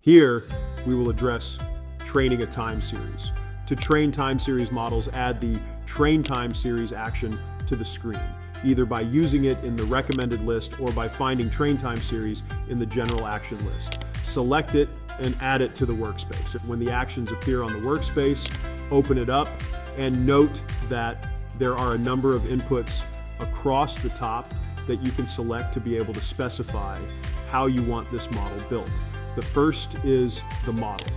Here, we will address training a time series. To train time series models, add the Train Time Series action to the screen, either by using it in the recommended list or by finding Train Time Series in the general action list. Select it and add it to the workspace. When the actions appear on the workspace, open it up and note that there are a number of inputs across the top that you can select to be able to specify how you want this model built. The first is the model.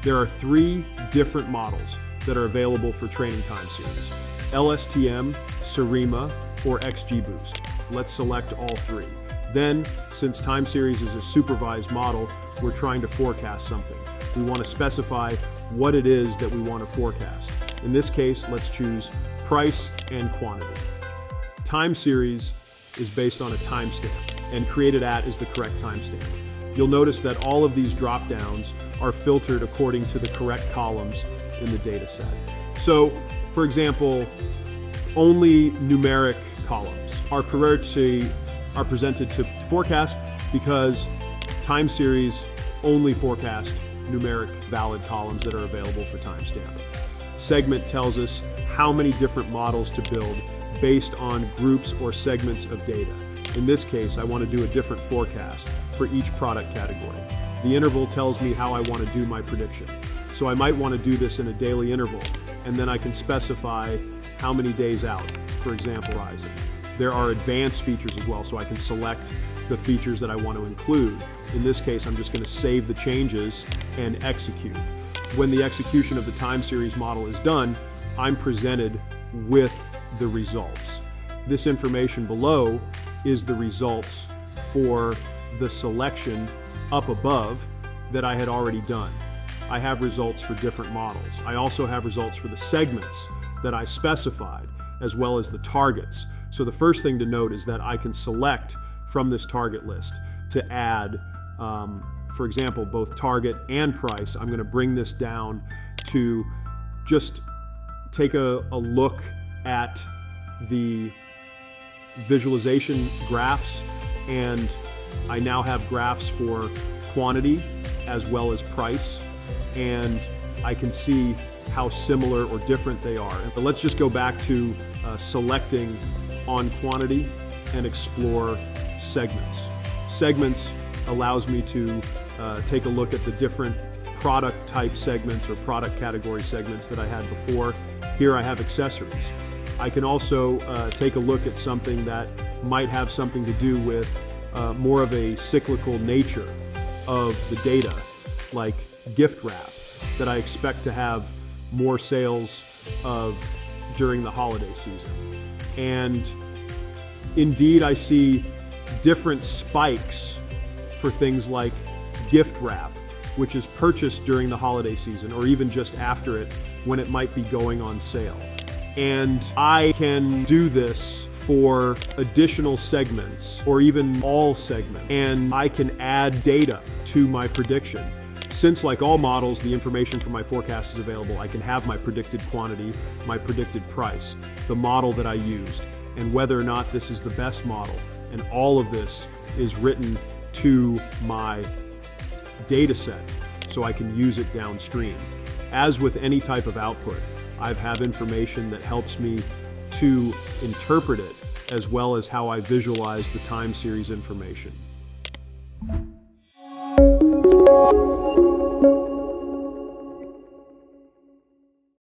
There are 3 different models that are available for training time series: LSTM, Surima, or XGBoost. Let's select all 3. Then, since time series is a supervised model, we're trying to forecast something. We want to specify what it is that we want to forecast. In this case, let's choose price and quantity. Time series is based on a timestamp, and created at is the correct timestamp. You'll notice that all of these drop-downs are filtered according to the correct columns in the data set. So, for example, only numeric columns are presented to forecast because time series only forecast numeric valid columns that are available for timestamp. Segment tells us how many different models to build based on groups or segments of data. In this case, I want to do a different forecast for each product category. The interval tells me how I want to do my prediction. So I might want to do this in a daily interval, and then I can specify how many days out, for example, rising. There are advanced features as well, so I can select the features that I want to include. In this case, I'm just going to save the changes and execute. When the execution of the time series model is done, I'm presented with the results. This information below is the results for the selection up above that I had already done. I have results for different models. I also have results for the segments that I specified, as well as the targets. So the first thing to note is that I can select from this target list to add, for example, both target and price. I'm going to bring this down to just take a look at the visualization graphs, and I now have graphs for quantity as well as price, and I can see how similar or different they are. But let's just go back to selecting on quantity and explore segments. Segments allows me to take a look at the different product type segments or product category segments that I had before. Here I have accessories. I can also take a look at something that might have something to do with more of a cyclical nature of the data, like gift wrap, that I expect to have more sales of during the holiday season. And indeed, I see different spikes for things like gift wrap, which is purchased during the holiday season or even just after it when it might be going on sale. And I can do this for additional segments or even all segments, and I can add data to my prediction. Since, like all models, the information from my forecast is available, I can have my predicted quantity, my predicted price, the model that I used, and whether or not this is the best model. And all of this is written to my data set so I can use it downstream. As with any type of output, I have information that helps me to interpret it, as well as how I visualize the time series information.